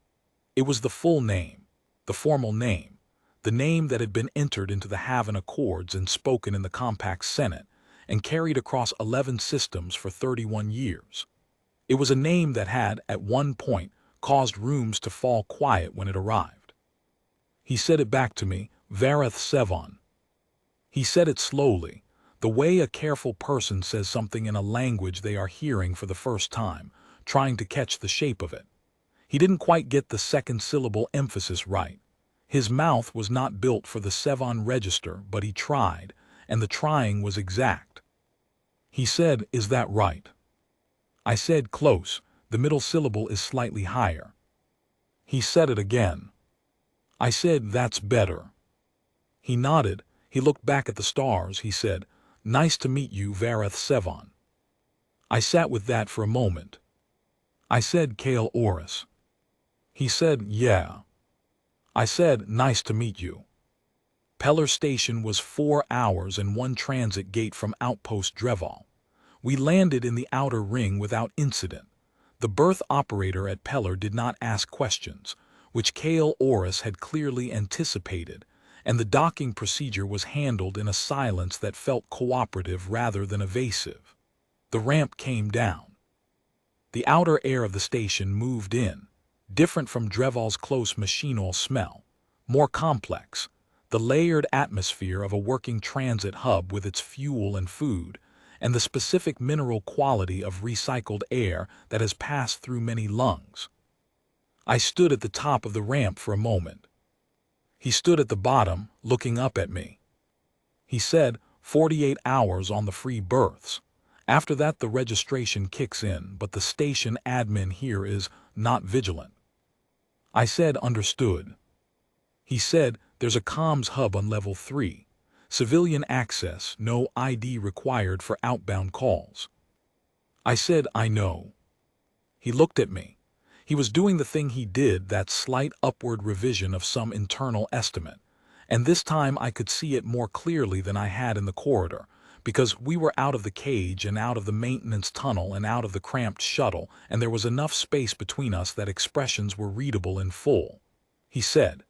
It was the full name, the formal name, the name that had been entered into the Haven Accords and spoken in the Compact Senate, and carried across 11 systems for 31 years. It was a name that had, at one point, caused rooms to fall quiet when it arrived. He said it back to me, Vareth Sevon. He said it slowly, the way a careful person says something in a language they are hearing for the first time, trying to catch the shape of it. He didn't quite get the second syllable emphasis right. His mouth was not built for the Sevon register, but he tried, and the trying was exact. He said, "Is that right?" I said, "Close, the middle syllable is slightly higher." He said it again. I said, "That's better." He nodded, he looked back at the stars, he said, "Nice to meet you, Vareth Sevon." I sat with that for a moment. I said, "Kale Oris." He said, "Yeah." I said, "Nice to meet you." Peller Station was 4 hours and 1 transit gate from Outpost Dreval. We landed in the outer ring without incident. The berth operator at Peller did not ask questions, which Kale Oris had clearly anticipated, and the docking procedure was handled in a silence that felt cooperative rather than evasive. The ramp came down. The outer air of the station moved in, different from Dreval's close machine oil smell, more complex, the layered atmosphere of a working transit hub with its fuel and food, and the specific mineral quality of recycled air that has passed through many lungs. I stood at the top of the ramp for a moment. He stood at the bottom, looking up at me. He said, 48 hours on the free berths. After that the registration kicks in, but the station admin here is not vigilant. I said, understood. He said, there's a comms hub on level 3. Civilian access, no ID required for outbound calls. I said, I know. He looked at me. He was doing the thing he did, that slight upward revision of some internal estimate, and this time I could see it more clearly than I had in the corridor, because we were out of the cage and out of the maintenance tunnel and out of the cramped shuttle, and there was enough space between us that expressions were readable in full. He said,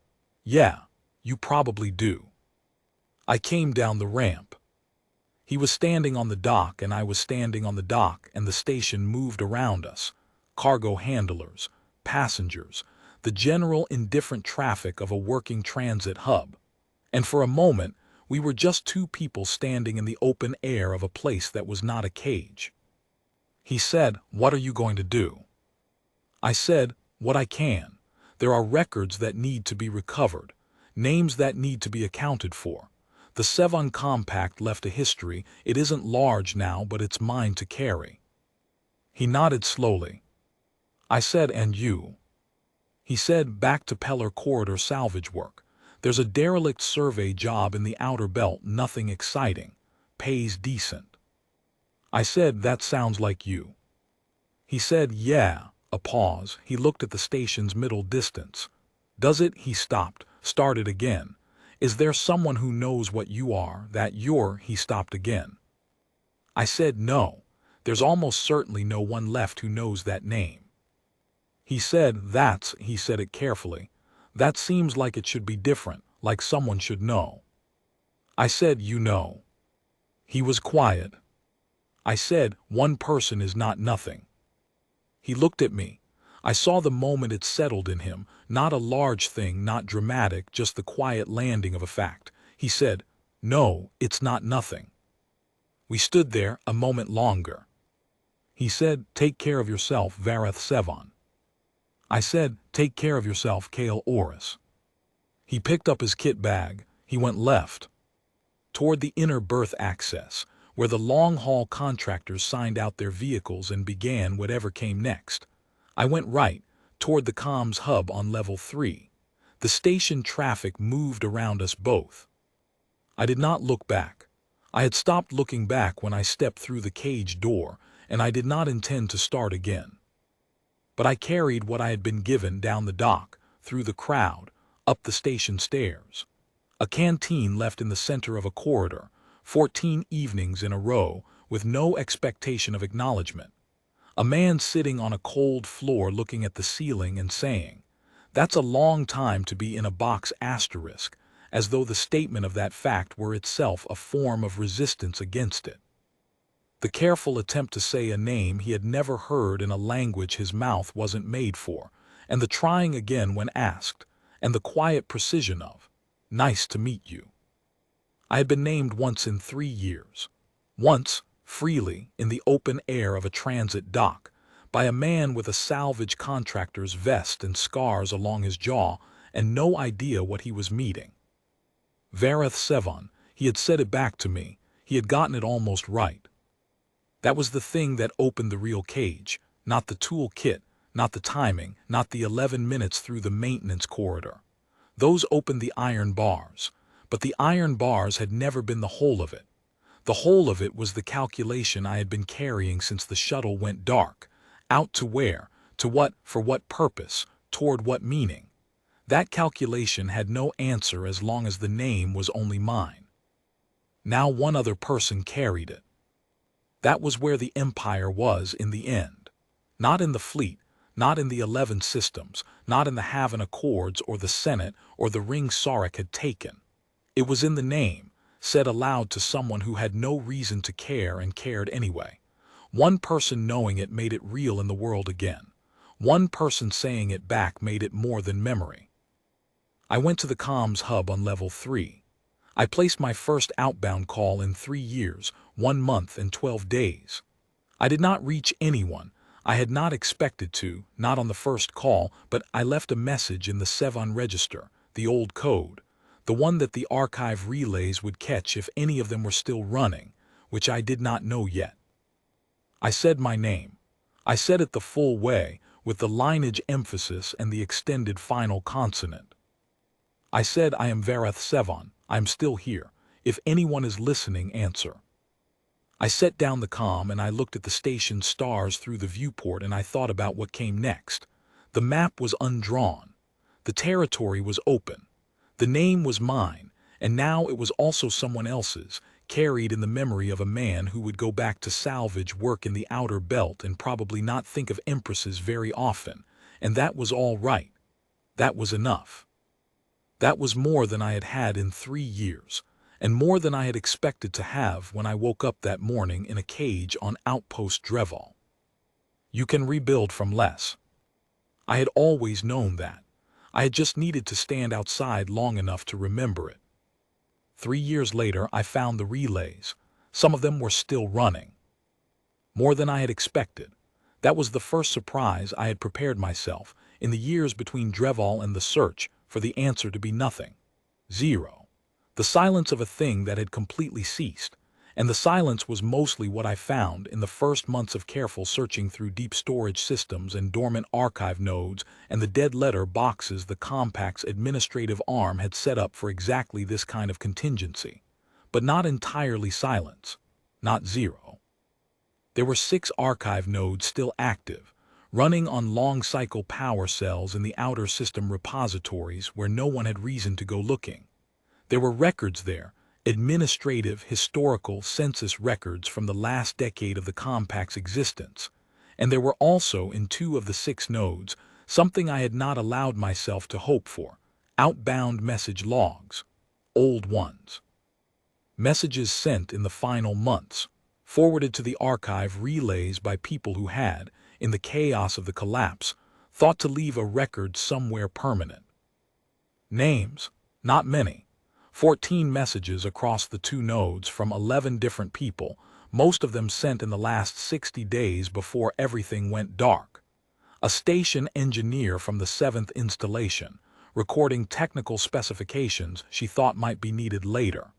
yeah, you probably do. I came down the ramp. He was standing on the dock and I was standing on the dock, and the station moved around us. Cargo handlers, passengers, the general indifferent traffic of a working transit hub. And for a moment, we were just 2 people standing in the open air of a place that was not a cage. He said, what are you going to do? I said, what I can. There are records that need to be recovered, names that need to be accounted for. The Sevon Compact left a history. It isn't large now, but it's mine to carry. He nodded slowly. I said, and you? He said, back to Peller Corridor salvage work. There's a derelict survey job in the outer belt, nothing exciting. Pays decent. I said, that sounds like you. He said, yeah. A pause. He looked at the station's middle distance. Does it? He stopped, started again. Is there someone who knows what you are, that you're? He stopped again. I said, no. There's almost certainly no one left who knows that name. He said, he said it carefully. That seems like it should be different, like someone should know. I said, you know. He was quiet. I said, one person is not nothing. He looked at me. I saw the moment it settled in him, not a large thing, not dramatic, just the quiet landing of a fact. He said, no, it's not nothing. We stood there a moment longer. He said, take care of yourself, Vareth Sevon. I said, take care of yourself, Kale Oris. He picked up his kit bag. He went left, toward the inner berth access, where the long-haul contractors signed out their vehicles and began whatever came next. I went right, toward the comms hub on level 3. The station traffic moved around us both. I did not look back. I had stopped looking back when I stepped through the cage door, and I did not intend to start again. But I carried what I had been given down the dock, through the crowd, up the station stairs. A canteen left in the center of a corridor, 14 evenings in a row, with no expectation of acknowledgement. A man sitting on a cold floor looking at the ceiling and saying, that's a long time to be in a box asterisk, as though the statement of that fact were itself a form of resistance against it. The careful attempt to say a name he had never heard in a language his mouth wasn't made for, and the trying again when asked, and the quiet precision of, "Nice to meet you." I had been named once in 3 years. Once, freely, in the open air of a transit dock, by a man with a salvage contractor's vest and scars along his jaw, and no idea what he was meeting. Vareth Sevon, he had said it back to me, he had gotten it almost right. That was the thing that opened the real cage, not the tool kit, not the timing, not the 11 minutes through the maintenance corridor. Those opened the iron bars, but the iron bars had never been the whole of it. The whole of it was the calculation I had been carrying since the shuttle went dark. Out to where, to what, for what purpose, toward what meaning. That calculation had no answer as long as the name was only mine. Now one other person carried it. That was where the empire was in the end. Not in the fleet, not in the 11 systems, not in the Haven Accords or the Senate or the ring Sarek had taken. It was in the name, said aloud to someone who had no reason to care and cared anyway. One person knowing it made it real in the world again. One person saying it back made it more than memory. I went to the comms hub on level 3. I placed my first outbound call in 3 years, 1 month and 12 days. I did not reach anyone. I had not expected to, not on the first call, but I left a message in the Sevon register, the old code, the one that the archive relays would catch if any of them were still running, which I did not know yet. I said my name. I said it the full way, with the lineage emphasis and the extended final consonant. I said, "I am Vareth Sevon. I am still here. If anyone is listening, answer." I set down the comm and I looked at the station's stars through the viewport and I thought about what came next. The map was undrawn. The territory was open. The name was mine, and now it was also someone else's, carried in the memory of a man who would go back to salvage work in the outer belt and probably not think of empresses very often, and that was all right. That was enough. That was more than I had had in 3 years, and more than I had expected to have when I woke up that morning in a cage on Outpost Dreval. You can rebuild from less. I had always known that. I had just needed to stand outside long enough to remember it. 3 years later, I found the relays. Some of them were still running. More than I had expected. That was the first surprise. I had prepared myself, in the years between Dreval and the search, for the answer to be nothing. Zero. The silence of a thing that had completely ceased. And the silence was mostly what I found in the first months of careful searching through deep storage systems and dormant archive nodes and the dead letter boxes the Compact's administrative arm had set up for exactly this kind of contingency. But not entirely silence. Not zero. There were 6 archive nodes still active, running on long-cycle power cells in the outer system repositories where no one had reason to go looking. There were records there, administrative, historical, census records from the last decade of the Compact's existence. And there were also, in 2 of the 6 nodes, something I had not allowed myself to hope for, outbound message logs. Old ones. Messages sent in the final months, forwarded to the archive relays by people who had, in the chaos of the collapse, thought to leave a record somewhere permanent. Names, not many. 14 messages across the 2 nodes from 11 different people, most of them sent in the last 60 days before everything went dark. A station engineer from the 7th installation, recording technical specifications she thought might be needed later.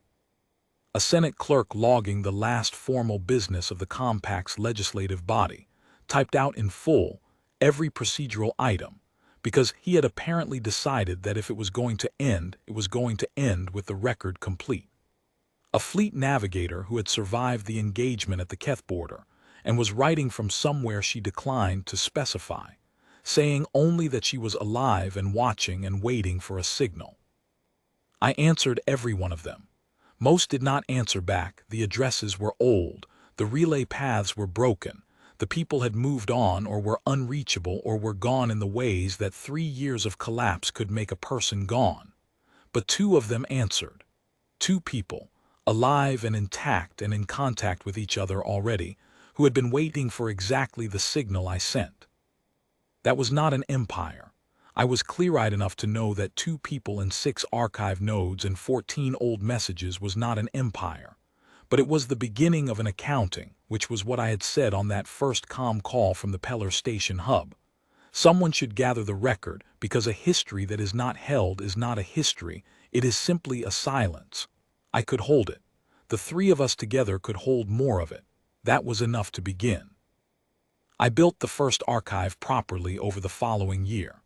A Senate clerk logging the last formal business of the Compact's legislative body, typed out in full, every procedural item, because he had apparently decided that if it was going to end, it was going to end with the record complete. A fleet navigator who had survived the engagement at the Keth border and was writing from somewhere she declined to specify, saying only that she was alive and watching and waiting for a signal. I answered every one of them. Most did not answer back. The addresses were old, the relay paths were broken, the people had moved on or were unreachable or were gone in the ways that 3 years of collapse could make a person gone. but two of them answered. Two people, alive and intact and in contact with each other already, who had been waiting for exactly the signal I sent. That was not an empire. I was clear-eyed enough to know that 2 people and 6 archive nodes and 14 old messages was not an empire. But it was the beginning of an accounting, which was what I had said on that first comm call from the Peller Station hub. Someone should gather the record, because a history that is not held is not a history, it is simply a silence. I could hold it. The 3 of us together could hold more of it. That was enough to begin. I built the first archive properly over the following year.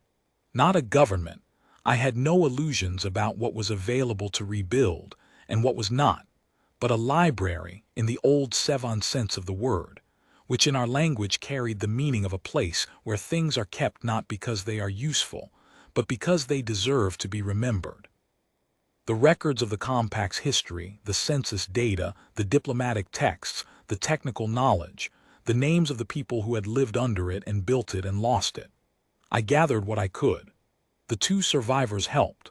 Not a government. I had no illusions about what was available to rebuild and what was not, but a library in the old Sevon sense of the word, which in our language carried the meaning of a place where things are kept not because they are useful, but because they deserve to be remembered. The records of the compact's history, the census data, the diplomatic texts, the technical knowledge, the names of the people who had lived under it and built it and lost it. I gathered what I could. The 2 survivors helped.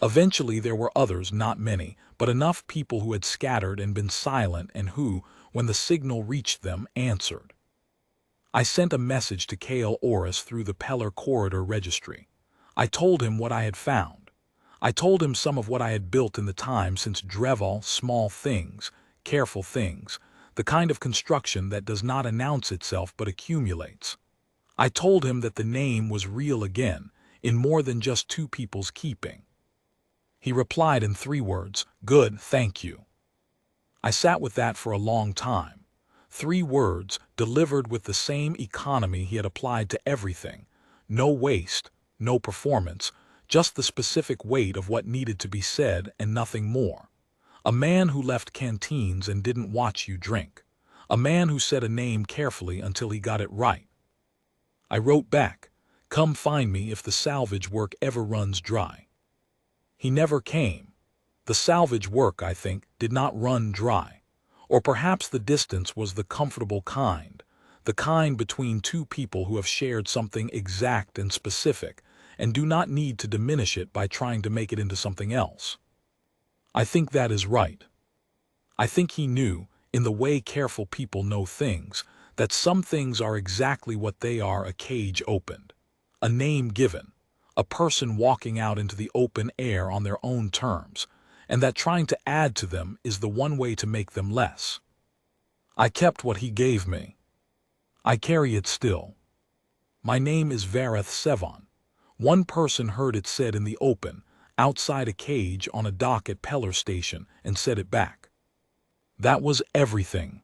Eventually there were others, not many, but enough people who had scattered and been silent and who, when the signal reached them, answered. I sent a message to Cale Orris through the Peller Corridor Registry. I told him what I had found. I told him some of what I had built in the time since Dreval, small things, careful things, the kind of construction that does not announce itself but accumulates. I told him that the name was real again, in more than just 2 people's keeping. He replied in 3 words, "Good, thank you." I sat with that for a long time. 3 words, delivered with the same economy he had applied to everything. No waste, no performance, just the specific weight of what needed to be said and nothing more. A man who left canteens and didn't watch you drink. A man who said a name carefully until he got it right. I wrote back, "Come find me if the salvage work ever runs dry." He never came. The salvage work, I think, did not run dry. Or perhaps the distance was the comfortable kind, the kind between 2 people who have shared something exact and specific and do not need to diminish it by trying to make it into something else. I think that is right. I think he knew, in the way careful people know things, that some things are exactly what they are: a cage opened, a name given, a person walking out into the open air on their own terms, and that trying to add to them is the one way to make them less. I kept what he gave me. I carry it still. My name is Vareth Sevon. One person heard it said in the open, outside a cage on a dock at Peller Station, and said it back. That was everything.